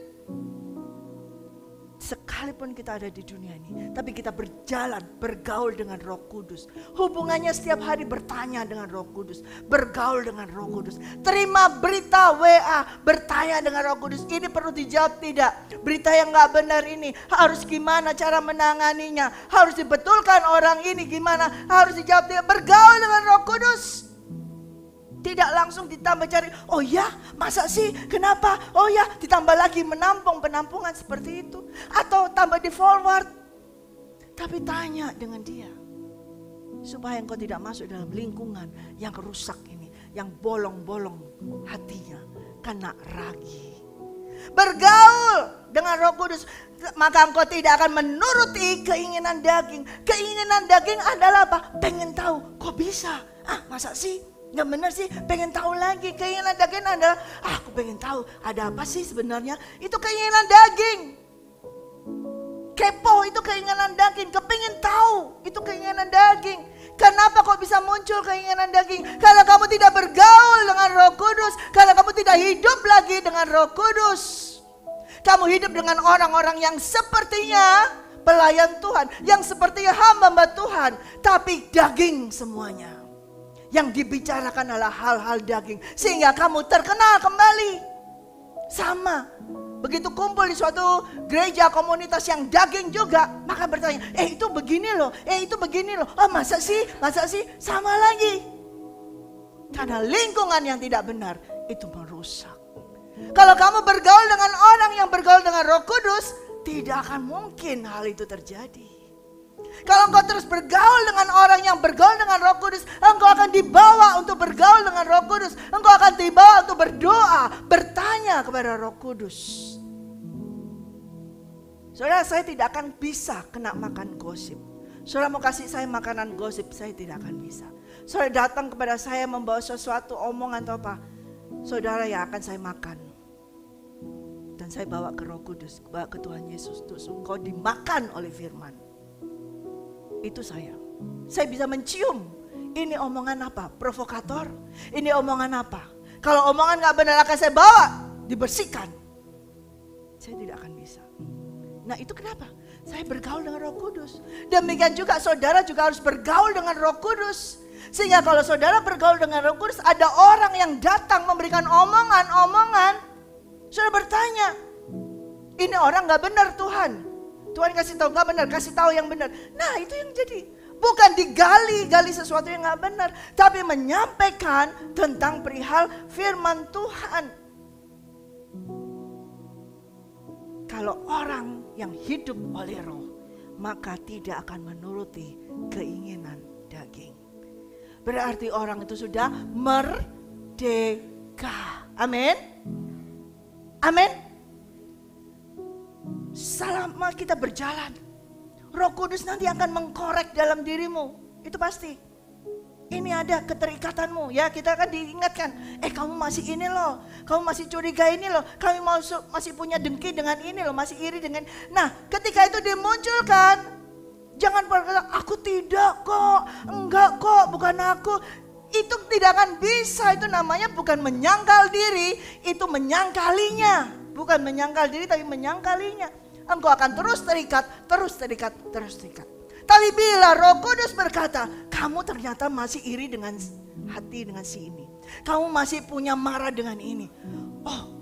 Sekalipun kita ada di dunia ini, tapi kita berjalan, bergaul dengan Roh Kudus. Hubungannya setiap hari bertanya dengan Roh Kudus, bergaul dengan Roh Kudus. Terima berita WA, bertanya dengan Roh Kudus. Ini perlu dijawab tidak? Berita yang gak benar ini, harus gimana cara menanganinya? Harus dibetulkan orang ini gimana? Harus dijawab tidak? Bergaul dengan Roh Kudus. Tidak langsung ditambah cari, oh ya masa sih, kenapa, oh ya ditambah lagi menampung penampungan seperti itu. Atau tambah di forward. Tapi tanya dengan dia. Supaya engkau tidak masuk dalam lingkungan yang rusak ini. Yang bolong-bolong hatinya. Karena ragi. Bergaul dengan Roh Kudus. Maka engkau tidak akan menuruti keinginan daging. Keinginan daging adalah apa? Pengen tahu, kok bisa? Masa sih? Gak benar sih, pengen tahu lagi. Keinginan daging adalah, aku pengen tahu ada apa sih sebenarnya. Itu keinginan daging. Kepo itu keinginan daging. Kepingin tahu, itu keinginan daging. Kenapa kok bisa muncul keinginan daging? Karena kamu tidak bergaul dengan Roh Kudus. Karena kamu tidak hidup lagi dengan Roh Kudus. Kamu hidup dengan orang-orang yang sepertinya pelayan Tuhan, yang sepertinya hamba Tuhan, tapi daging semuanya. Yang dibicarakan adalah hal-hal daging. Sehingga kamu terkenal kembali. Sama. Begitu kumpul di suatu gereja komunitas yang daging juga. Maka bertanya, itu begini loh. Itu begini loh. Oh masa sih? Masa sih? Sama lagi. Karena lingkungan yang tidak benar itu merusak. Kalau kamu bergaul dengan orang yang bergaul dengan Roh Kudus, tidak akan mungkin hal itu terjadi. Kalau engkau terus bergaul dengan orang yang bergaul dengan Roh Kudus, engkau akan dibawa untuk bergaul dengan Roh Kudus. Engkau akan dibawa untuk berdoa, bertanya kepada Roh Kudus. Saudara, saya tidak akan bisa kena makan gosip. Saudara mau kasih saya makanan gosip, saya tidak akan bisa. Saudara datang kepada saya membawa sesuatu omongan atau apa, saudara yang akan saya makan. Dan saya bawa ke Roh Kudus, bawa ke Tuhan Yesus, untuk engkau dimakan oleh firman. Itu saya. Saya bisa mencium. Ini omongan apa? Provokator? Ini omongan apa? Kalau omongan gak benar akan saya bawa, dibersihkan. Saya tidak akan bisa. Nah itu kenapa? Saya bergaul dengan Roh Kudus. Demikian juga saudara juga harus bergaul dengan Roh Kudus. Sehingga kalau saudara bergaul dengan Roh Kudus, ada orang yang datang memberikan omongan-omongan. Saudara bertanya, ini orang gak benar Tuhan. Tuhan kasih tahu gak benar, kasih tahu yang benar. Nah itu yang jadi. Bukan digali sesuatu yang gak benar, tapi menyampaikan tentang perihal firman Tuhan. Kalau orang yang hidup oleh Roh, maka tidak akan menuruti keinginan daging. Berarti orang itu sudah merdeka. Amin. Amin. Selama kita berjalan, Roh Kudus nanti akan mengkorek dalam dirimu. Itu pasti. Ini ada keterikatanmu. Ya kita akan diingatkan. Kamu masih ini loh. Kamu masih curiga ini loh. Kamu masih punya dengki dengan ini loh. Masih iri dengan. Nah ketika itu dimunculkan. Jangan berkata aku tidak kok. Enggak kok bukan aku. Itu tidak akan bisa. Itu namanya bukan menyangkal diri. Itu menyangkalinya. Bukan menyangkal diri tapi menyangkalinya. Engkau akan terus terikat. Tapi bila Roh Kudus berkata, kamu ternyata masih iri dengan hati dengan si ini. Kamu masih punya marah dengan ini. Oh,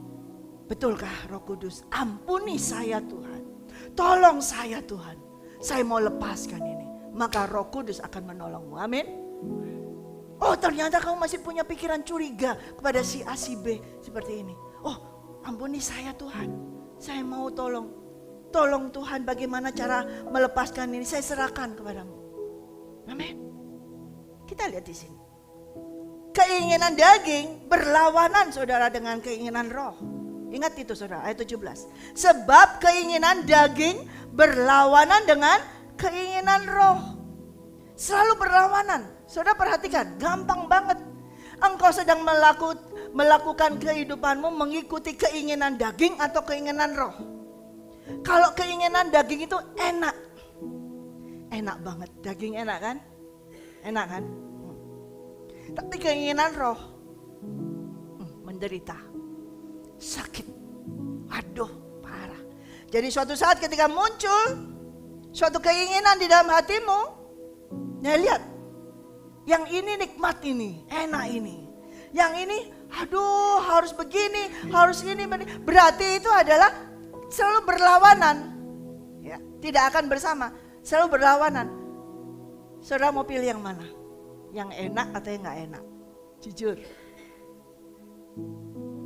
betulkah Roh Kudus? Ampuni saya Tuhan. Tolong saya Tuhan. Saya mau lepaskan ini. Maka Roh Kudus akan menolongmu. Amin. Oh, ternyata kamu masih punya pikiran curiga kepada si A, si B seperti ini. Oh, ampuni saya Tuhan. Saya mau tolong Tuhan bagaimana cara melepaskan ini. Saya serahkan kepadamu. Amin. Kita lihat di sini. Keinginan daging berlawanan saudara dengan keinginan roh. Ingat itu saudara, ayat 17. Sebab keinginan daging berlawanan dengan keinginan roh. Selalu berlawanan. Saudara perhatikan, gampang banget. Engkau sedang melakukan kehidupanmu mengikuti keinginan daging atau keinginan roh. Kalau keinginan daging itu enak. Enak banget, daging enak kan? Enak kan? Tapi keinginan roh menderita. Sakit. Aduh, parah. Jadi suatu saat ketika muncul suatu keinginan di dalam hatimu, ya lihat. Yang ini nikmat ini, enak ini. Yang ini, aduh harus begini, harus ini. Berarti itu adalah selalu berlawanan, ya, tidak akan bersama, selalu berlawanan. Saudara mau pilih yang mana? Yang enak atau yang gak enak? Jujur.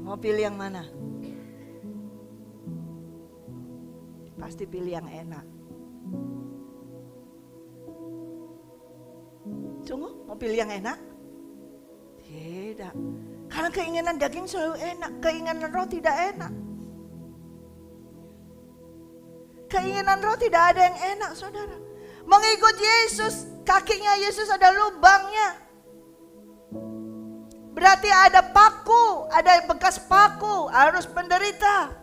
Mau pilih yang mana? Pasti pilih yang enak. Sungguh mau pilih yang enak? Tidak. Karena keinginan daging selalu enak, keinginan roh tidak enak. Keinginan roh tidak ada yang enak saudara. Mengikut Yesus, kakinya Yesus ada lubangnya. Berarti ada paku, ada bekas paku, harus menderita.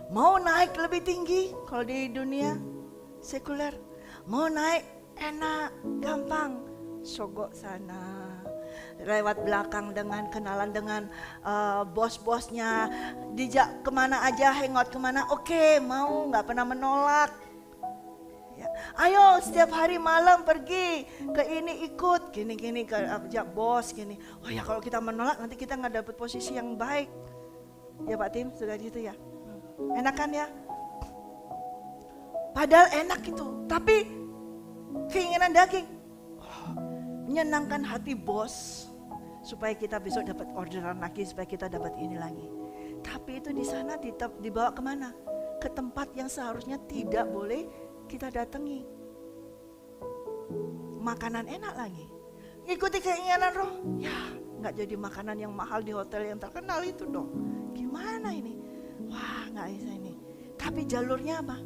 Mau naik lebih tinggi kalau di dunia sekuler. Mau naik enak, gampang. Sogok sana. Lewat belakang dengan kenalan dengan bos-bosnya, dijak kemana aja, hangout kemana, oke, mau, nggak pernah menolak. Ya. Ayo setiap hari malam pergi ke ini ikut, gini-gini ke ajak bos gini. Oh ya kalau kita menolak nanti kita nggak dapet posisi yang baik. Ya Pak Tim, sudah gitu ya. Enak kan ya? Padahal enak itu, tapi keinginan daging. Menyenangkan hati bos supaya kita besok dapat orderan lagi, supaya kita dapat ini lagi. Tapi itu di sana dibawa kemana? Ke tempat yang seharusnya tidak boleh kita datangi. Makanan enak lagi. Ikuti keinginan roh. Ya, nggak jadi makanan yang mahal di hotel yang terkenal itu dong. Gimana ini? Wah, nggak bisa ini. Tapi jalurnya apa?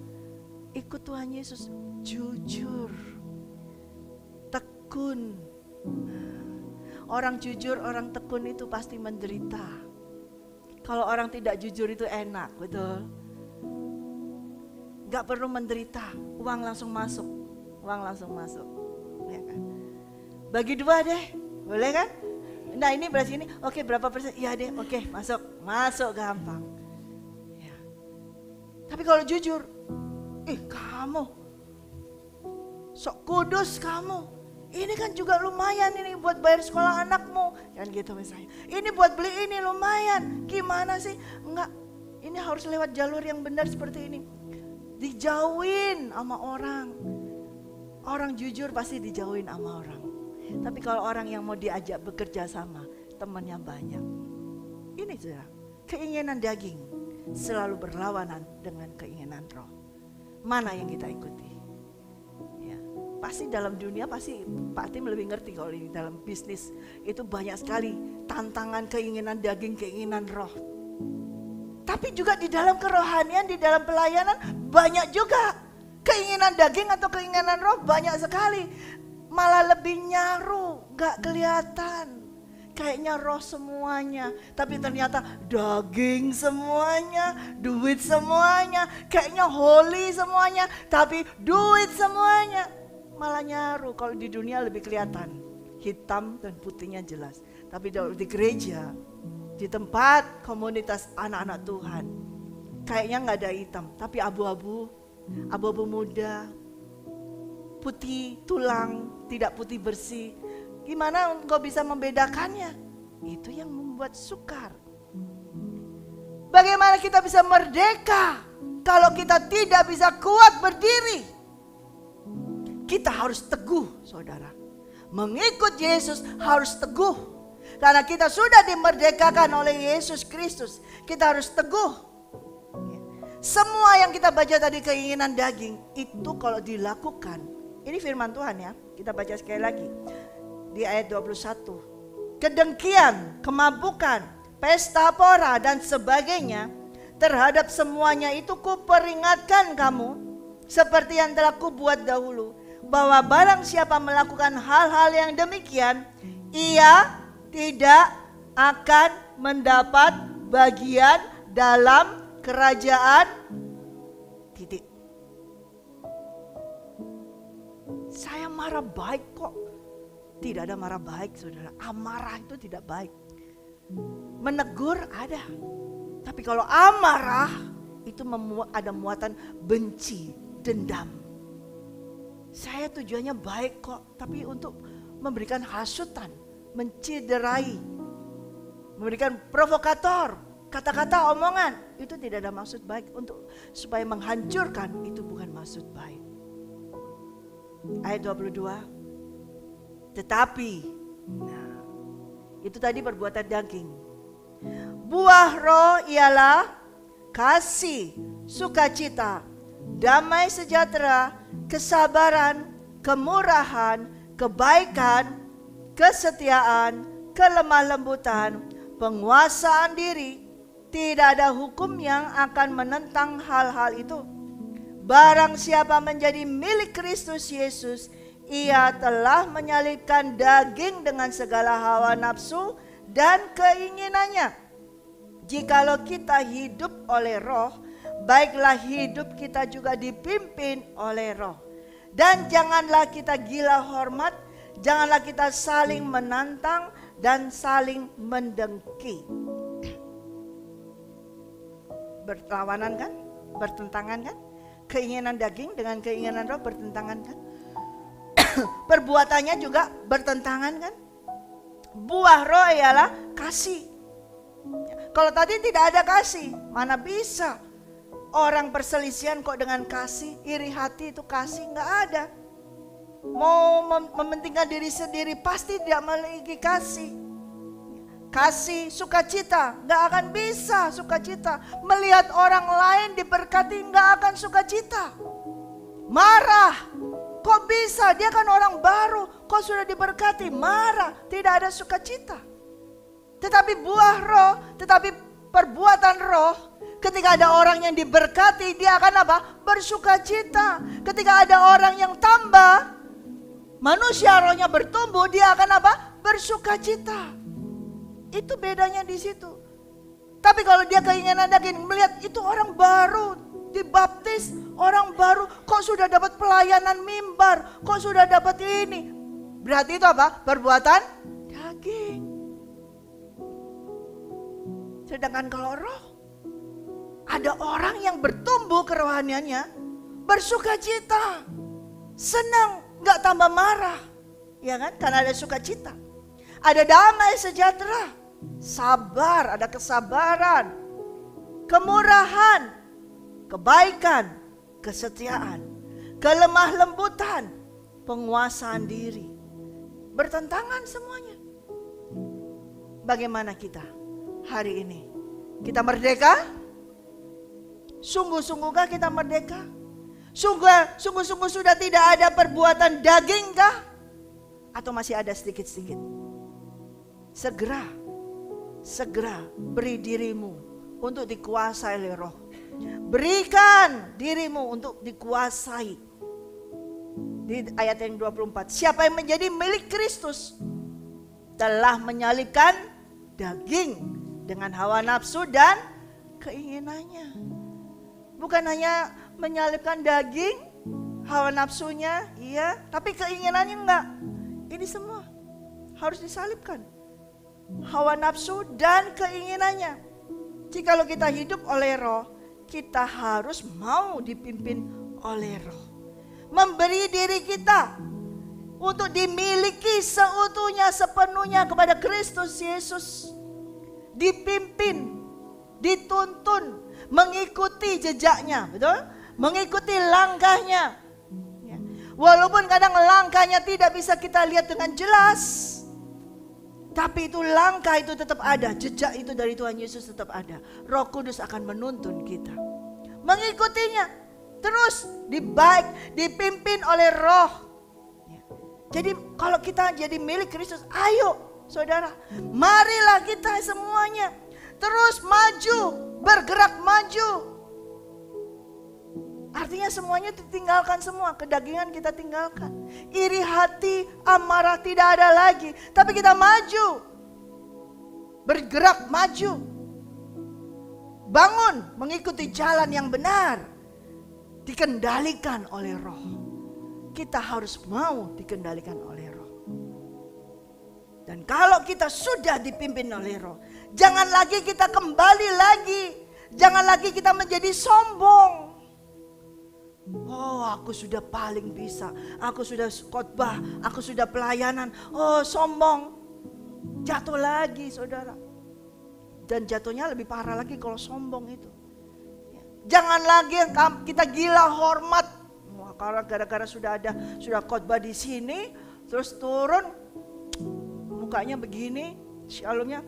Ikut Tuhan Yesus, jujur, tekun. Orang jujur, orang tekun itu pasti menderita. Kalau orang tidak jujur itu enak, betul? Gak perlu menderita, uang langsung masuk. uang langsung masuk. Ya kan? Bagi 2 deh, boleh kan? Nah ini berarti ini, oke berapa persen? Iya deh, oke masuk gampang. Ya. Tapi kalau jujur, kamu, sok kudus kamu. Ini kan juga lumayan ini buat bayar sekolah anakmu, kan gitu misalnya. Ini buat beli ini lumayan, gimana sih? Enggak, ini harus lewat jalur yang benar seperti ini. Dijauhin sama orang. Orang jujur pasti dijauhin sama orang. Tapi kalau orang yang mau diajak bekerja sama, temannya banyak. Ini saudara, keinginan daging selalu berlawanan dengan keinginan roh. Mana yang kita ikuti? Ya, pasti dalam dunia pasti Pak Tim lebih ngerti kalau di dalam bisnis itu banyak sekali tantangan keinginan daging, keinginan roh. Tapi juga di dalam kerohanian, di dalam pelayanan banyak juga keinginan daging atau keinginan roh banyak sekali. Malah lebih nyaru, gak kelihatan. Kayaknya roh semuanya, tapi ternyata daging semuanya, duit semuanya. Kayaknya holy semuanya, tapi duit semuanya. Malah nyaru, kalau di dunia lebih kelihatan. Hitam dan putihnya jelas. Tapi di gereja, di tempat komunitas anak-anak Tuhan, kayaknya gak ada hitam, tapi abu-abu muda, putih tulang, tidak putih bersih. Gimana engkau bisa membedakannya? Itu yang membuat sukar. Bagaimana kita bisa merdeka kalau kita tidak bisa kuat berdiri? Kita harus teguh, saudara. Mengikut Yesus harus teguh. Karena kita sudah dimerdekakan oleh Yesus Kristus. Kita harus teguh. Semua yang kita baca tadi keinginan daging itu kalau dilakukan, ini firman Tuhan ya, kita baca sekali lagi di ayat 21. Kedengkian, kemabukan, pesta pora dan sebagainya, terhadap semuanya itu kuperingatkan kamu seperti yang telah kubuat dahulu, bahwa barang siapa melakukan hal-hal yang demikian, ia tidak akan mendapat bagian dalam kerajaan titik. Saya marah baik kok. Tidak ada marah baik, saudara. Amarah itu tidak baik. Menegur ada. Tapi kalau amarah itu ada muatan benci, dendam. Saya tujuannya baik kok, tapi untuk memberikan hasutan, menciderai, memberikan provokator, kata-kata, omongan, itu tidak ada maksud baik untuk supaya menghancurkan, itu bukan maksud baik. Ayat 22. Tetapi, nah, itu tadi perbuatan daging. Buah roh ialah kasih, sukacita, damai sejahtera, kesabaran, kemurahan, kebaikan, kesetiaan, kelemah lembutan, penguasaan diri. Tidak ada hukum yang akan menentang hal-hal itu. Barang siapa menjadi milik Kristus Yesus, ia telah menyalibkan daging dengan segala hawa nafsu dan keinginannya. Jikalau kita hidup oleh roh, baiklah hidup kita juga dipimpin oleh roh. Dan janganlah kita gila hormat, janganlah kita saling menantang dan saling mendengki. Berlawanan kan? Bertentangan kan? Keinginan daging dengan keinginan roh bertentangan kan? Perbuatannya juga bertentangan kan? Buah roh ialah kasih. Kalau tadi tidak ada kasih, mana bisa orang perselisihan kok dengan kasih? Iri hati itu kasih, nggak ada. Mau mementingkan diri sendiri pasti tidak memiliki kasih. Kasih, sukacita, nggak akan bisa sukacita. Melihat orang lain diberkati nggak akan sukacita. Marah, kok bisa? Dia kan orang baru, kok sudah diberkati? Marah, tidak ada sukacita. Tetapi buah roh, tetapi perbuatan roh, ketika ada orang yang diberkati, dia akan apa? Bersukacita. Ketika ada orang yang tambah, manusia rohnya bertumbuh, dia akan apa? Bersukacita. Itu bedanya di situ. Tapi kalau dia keinginan daging, melihat itu orang baru dibaptis, orang baru kok kok sudah dapat pelayanan mimbar, kok sudah dapat ini. Berarti itu apa? Perbuatan daging. Sedangkan kalau roh, ada orang yang bertumbuh kerohaniannya, bersuka cita, senang, gak tambah marah. Ya kan? Karena ada sukacita. Ada damai sejahtera, sabar, ada kesabaran, kemurahan, kebaikan, kesetiaan, kelemah lembutan, penguasaan diri. Bertentangan semuanya. Bagaimana kita hari ini? Kita merdeka? Sungguh-sungguhkah kita merdeka? Sungguh-sungguh sudah tidak ada perbuatan daging kah? Atau masih ada sedikit-sedikit? Segera beri dirimu untuk dikuasai oleh roh. Berikan dirimu untuk dikuasai. Di ayat yang 24, siapa yang menjadi milik Kristus telah menyalibkan daging dengan hawa nafsu dan keinginannya. Bukan hanya menyalibkan daging, hawa nafsunya, iya, tapi keinginannya enggak. Ini semua harus disalibkan. Hawa nafsu dan keinginannya. Jikalau kita hidup oleh roh, kita harus mau dipimpin oleh roh. Memberi diri kita untuk dimiliki seutuhnya, sepenuhnya kepada Kristus Yesus. Dipimpin, dituntun, mengikuti jejaknya, betul? Mengikuti langkahnya. Walaupun kadang langkahnya tidak bisa kita lihat dengan jelas, tapi itu langkah itu tetap ada, jejak itu dari Tuhan Yesus tetap ada. Roh Kudus akan menuntun kita mengikutinya, terus dipimpin oleh Roh. Jadi kalau kita jadi milik Kristus, ayo saudara, marilah kita semuanya terus maju, bergerak maju. Artinya semuanya ditinggalkan semua, kedagingan kita tinggalkan. Iri hati, amarah tidak ada lagi. Tapi kita maju, bergerak maju. Bangun mengikuti jalan yang benar. Dikendalikan oleh roh. Kita harus mau dikendalikan oleh roh. Dan kalau kita sudah dipimpin oleh roh, jangan lagi kita kembali lagi. Jangan lagi kita menjadi sombong. Oh, aku sudah paling bisa, aku sudah khotbah, aku sudah pelayanan. Oh, sombong. Jatuh lagi saudara. Dan jatuhnya lebih parah lagi kalau sombong itu. Jangan lagi kita gila hormat. Wah, karena gara-gara sudah khotbah di sini, terus turun mukanya begini, shalomnya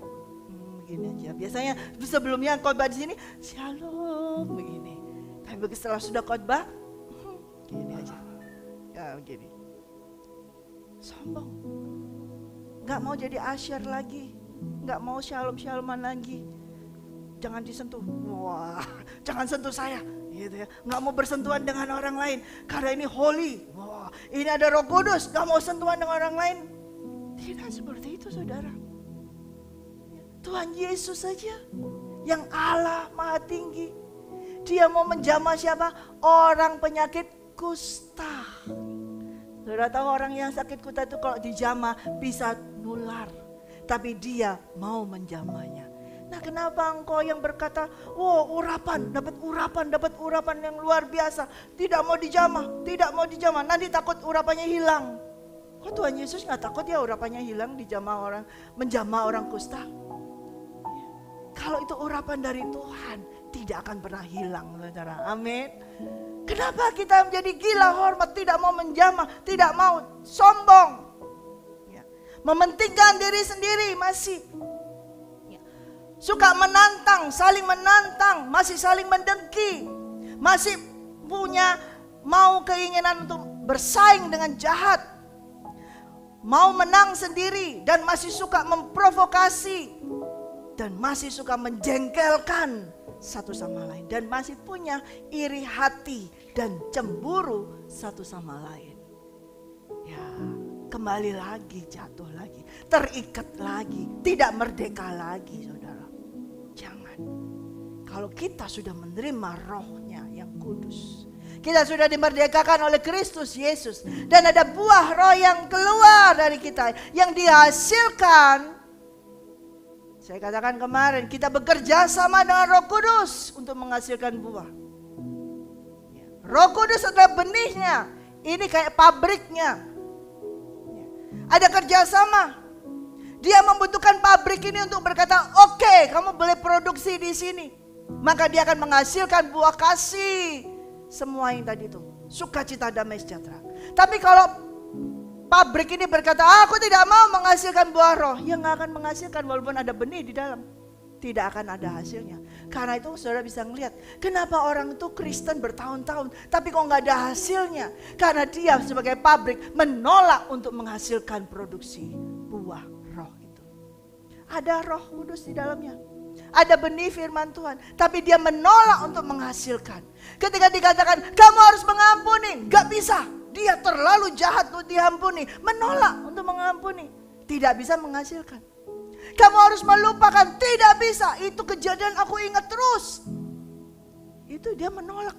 begini aja. Biasanya sebelumnya khotbah di sini, shalom begini. Tapi setelah sudah khotbah, gini aja, ya begini, sombong, nggak mau jadi asyar lagi, nggak mau shalom-shaloman lagi, jangan disentuh, wah, jangan sentuh saya, gitu ya, nggak mau bersentuhan dengan orang lain, karena ini holy, wah, ini ada Roh Kudus, nggak mau sentuhan dengan orang lain, tidak seperti itu saudara. Tuhan Yesus saja, yang Allah Maha Tinggi, Dia mau menjamah siapa? Orang penyakit kusta. Saudara tahu orang yang sakit kusta itu kalau dijamah bisa nular. Tapi dia mau menjamahnya. Nah, kenapa engkau yang berkata, oh dapat urapan yang luar biasa. Tidak mau dijamah, nanti takut urapannya hilang. Kok Tuhan Yesus gak takut ya urapannya hilang menjamah orang kusta? Kalau itu urapan dari Tuhan, tidak akan pernah hilang saudara, amin. Kenapa kita menjadi gila hormat, tidak mau menjamah, tidak mau sombong, mementingkan diri sendiri, masih suka menantang, saling menantang, masih saling mendengki, masih mau keinginan untuk bersaing dengan jahat, mau menang sendiri dan masih suka memprovokasi dan masih suka menjengkelkan satu sama lain, dan masih punya iri hati dan cemburu satu sama lain. Ya, kembali lagi, jatuh lagi, terikat lagi, tidak merdeka lagi saudara. Jangan. Kalau kita sudah menerima rohnya yang kudus, Kita sudah dimerdekakan oleh Kristus Yesus. Dan ada buah roh yang keluar dari kita, yang dihasilkan. Saya katakan kemarin, kita bekerja sama dengan Roh Kudus untuk menghasilkan buah. Roh Kudus adalah benihnya. Ini kayak pabriknya. Ada kerjasama. Dia membutuhkan pabrik ini untuk berkata, oke, kamu boleh produksi di sini. Maka dia akan menghasilkan buah kasih. Semua yang tadi itu, sukacita, damai sejahtera. Tapi kalau pabrik ini berkata, aku tidak mau menghasilkan buah roh, ya nggak akan menghasilkan walaupun ada benih di dalam. Tidak akan ada hasilnya. Karena itu saudara bisa melihat, kenapa orang itu Kristen bertahun-tahun, tapi kok nggak ada hasilnya? Karena dia sebagai pabrik menolak untuk menghasilkan produksi buah roh itu. Ada Roh Kudus di dalamnya. Ada benih firman Tuhan, tapi dia menolak untuk menghasilkan. Ketika dikatakan, kamu harus mengampuni, gak bisa. Dia terlalu jahat untuk diampuni, menolak untuk mengampuni. Tidak bisa menghasilkan. Kamu harus melupakan, tidak bisa. Itu kejadian aku ingat terus. Itu dia menolak.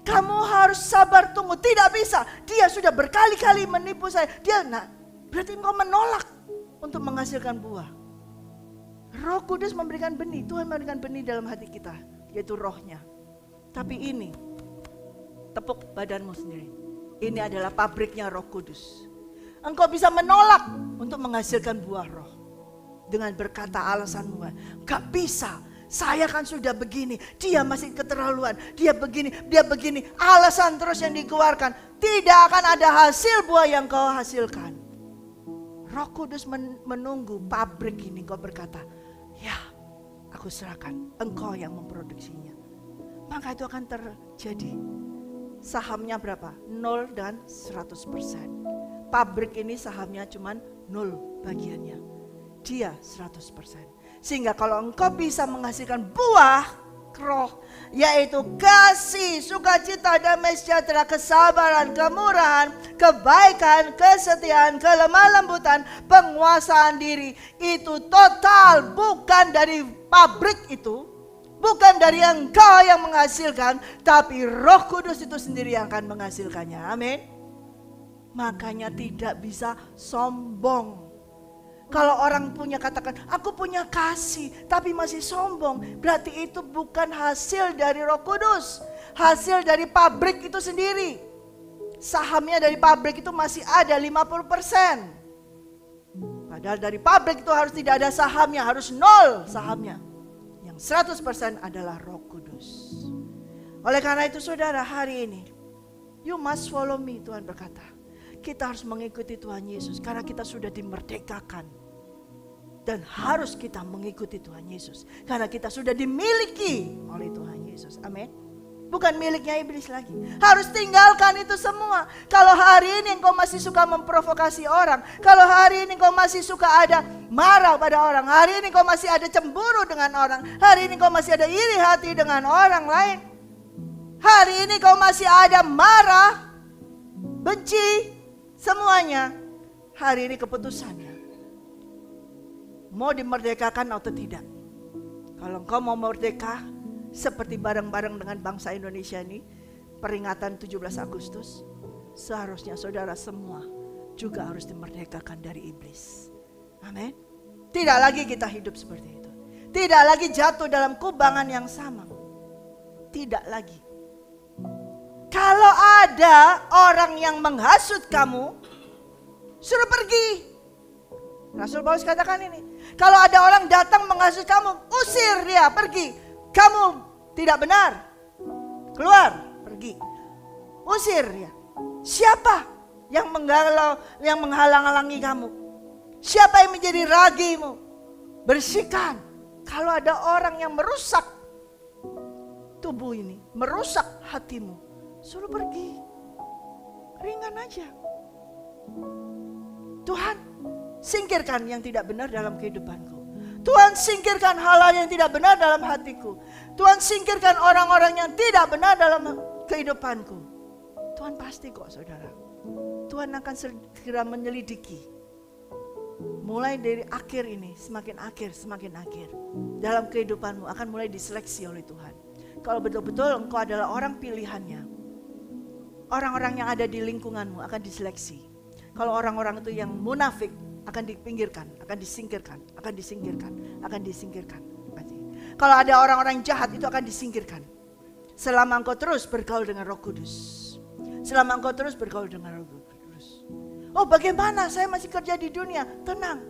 Kamu harus sabar tunggu, tidak bisa. Dia sudah berkali-kali menipu saya. Berarti engkau menolak untuk menghasilkan buah. Roh Kudus memberikan benih, Tuhan memberikan benih dalam hati kita, yaitu rohnya. Tapi ini, tepuk badanmu sendiri. Ini adalah pabriknya Roh Kudus. Engkau bisa menolak untuk menghasilkan buah roh. Dengan berkata alasanmu, gak bisa, saya kan sudah begini, dia masih keterlaluan, dia begini. Alasan terus yang dikeluarkan, tidak akan ada hasil buah yang kau hasilkan. Roh Kudus menunggu pabrik ini, kau berkata, ya, aku serahkan, engkau yang memproduksinya. Maka itu akan terjadi. Sahamnya berapa? 0 dan 100%. Pabrik ini sahamnya cuma 0 bagiannya. Dia 100%. Sehingga kalau engkau bisa menghasilkan buah roh, yaitu kasih, sukacita, damai sejahtera, kesabaran, kemurahan, kebaikan, kesetiaan, kelemah lembutan, penguasaan diri, itu total bukan dari pabrik itu, bukan dari engkau yang menghasilkan, tapi Roh Kudus itu sendiri yang akan menghasilkannya. Amin. Makanya tidak bisa sombong. Kalau orang punya katakan, aku punya kasih tapi masih sombong, berarti itu bukan hasil dari Roh Kudus, hasil dari pabrik itu sendiri. Sahamnya dari pabrik itu masih ada 50%. Padahal dari pabrik itu harus tidak ada sahamnya, harus 0 sahamnya. Yang 100% adalah Roh Kudus. Oleh karena itu saudara, hari ini, you must follow me, Tuhan berkata. Kita harus mengikuti Tuhan Yesus karena kita sudah dimerdekakan. Dan harus kita mengikuti Tuhan Yesus karena kita sudah dimiliki oleh Tuhan Yesus. Amin. Bukan miliknya iblis lagi. Harus tinggalkan itu semua. Kalau hari ini engkau masih suka memprovokasi orang, kalau hari ini engkau masih suka ada marah pada orang, hari ini engkau masih ada cemburu dengan orang, hari ini engkau masih ada iri hati dengan orang lain, hari ini engkau masih ada marah, benci, semuanya, hari ini keputusannya. Mau dimerdekakan atau tidak? Kalau engkau mau merdeka, seperti bareng-bareng dengan bangsa Indonesia ini, peringatan 17 Agustus, seharusnya saudara semua juga harus dimerdekakan dari iblis. Amin. Tidak lagi kita hidup seperti itu. Tidak lagi jatuh dalam kubangan yang sama. Tidak lagi. Kalau ada orang yang menghasut kamu, suruh pergi. Rasul Paulus katakan ini. Kalau ada orang datang menghasut kamu, usir dia, pergi. Kamu tidak benar. Keluar, pergi. Usir dia. Siapa yang menghalang-halangi kamu? Siapa yang menjadi ragimu? Bersihkan. Kalau ada orang yang merusak tubuh ini, merusak hatimu, suruh pergi. Ringan aja. Tuhan, singkirkan yang tidak benar dalam kehidupanku. Tuhan, singkirkan hal-hal yang tidak benar dalam hatiku. Tuhan, singkirkan orang-orang yang tidak benar dalam kehidupanku. Tuhan pasti kok saudara. Tuhan akan segera menyelidiki. Mulai dari akhir ini, semakin akhir. Dalam kehidupanmu akan mulai diseleksi oleh Tuhan. Kalau betul-betul engkau adalah orang pilihannya, orang-orang yang ada di lingkunganmu akan diseleksi. Kalau orang-orang itu yang munafik akan dipinggirkan, akan disingkirkan, akan disingkirkan, akan disingkirkan. Kalau ada orang-orang jahat itu akan disingkirkan. Selama engkau terus bergaul dengan Roh Kudus. Selama engkau terus bergaul dengan Roh Kudus. Oh, bagaimana saya masih kerja di dunia? Tenang.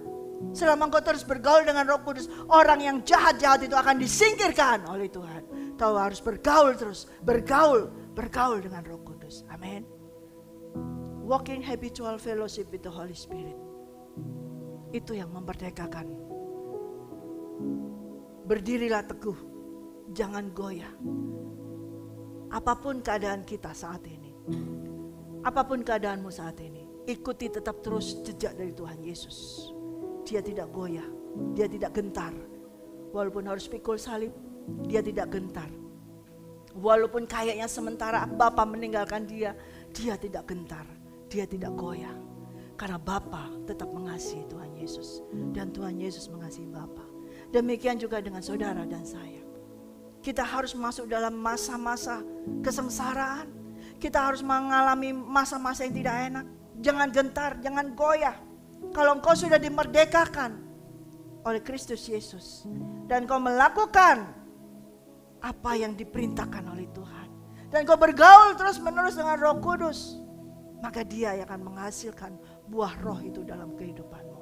Selama engkau terus bergaul dengan Roh Kudus, orang yang jahat-jahat itu akan disingkirkan oleh Tuhan. Tahu harus bergaul terus, bergaul dengan Roh Kudus. Amin. Walking habitual fellowship with the Holy Spirit. Itu yang memerdekakan. Berdirilah teguh, jangan goyah. Apapun keadaan kita saat ini, apapun keadaanmu saat ini, ikuti tetap terus jejak dari Tuhan Yesus. Dia tidak goyah, dia tidak gentar. Walaupun harus pikul salib, dia tidak gentar. Walaupun kayaknya sementara Bapa meninggalkan dia, dia tidak gentar, dia tidak goyah. Karena Bapa tetap mengasihi Tuhan Yesus dan Tuhan Yesus mengasihi Bapa. Demikian juga dengan saudara dan saya. Kita harus masuk dalam masa-masa kesengsaraan. Kita harus mengalami masa-masa yang tidak enak. Jangan gentar, jangan goyah. Kalau engkau sudah dimerdekakan oleh Kristus Yesus dan engkau melakukan apa yang diperintahkan oleh Tuhan dan engkau bergaul terus menerus dengan Roh Kudus, maka Dia yang akan menghasilkan buah roh itu dalam kehidupanmu.